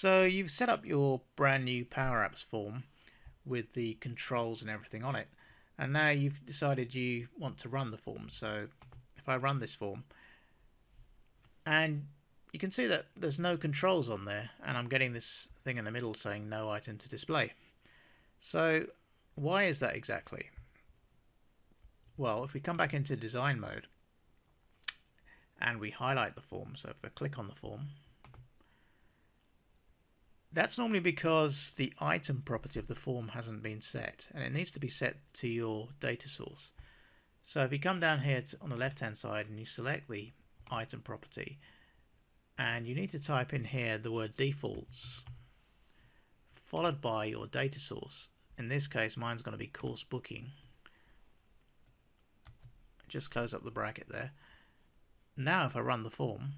So you've set up your brand new PowerApps form with the controls and everything on it, and now you've decided you want to run the form. So if I run this form, and you can see that there's no controls on there, and I'm getting this thing in the middle saying no item to display. So why is that exactly? Well, if we come back into design mode and we highlight the form, so if I click on the form, that's normally because the item property of the form hasn't been set, and it needs to be set to your data source. So if you come down here on the left hand side and you select the item property, and you need to type in here the word defaults followed by your data source. In this case mine's going to be course booking. Just close up the bracket there. Now if I run the form,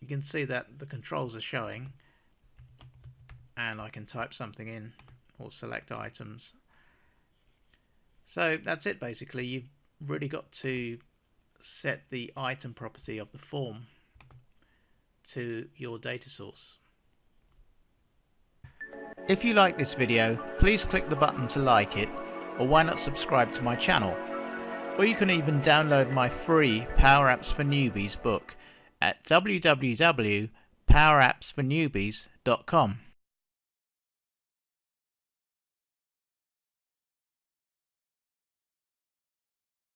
you can see that the controls are showing, and I can type something in or select items. So that's it basically. You've really got to set the item property of the form to your data source. If you like this video, please click the button to like it, or why not subscribe to my channel. Or you can even download my free PowerApps for Newbies book at www.powerappsfornewbies.com.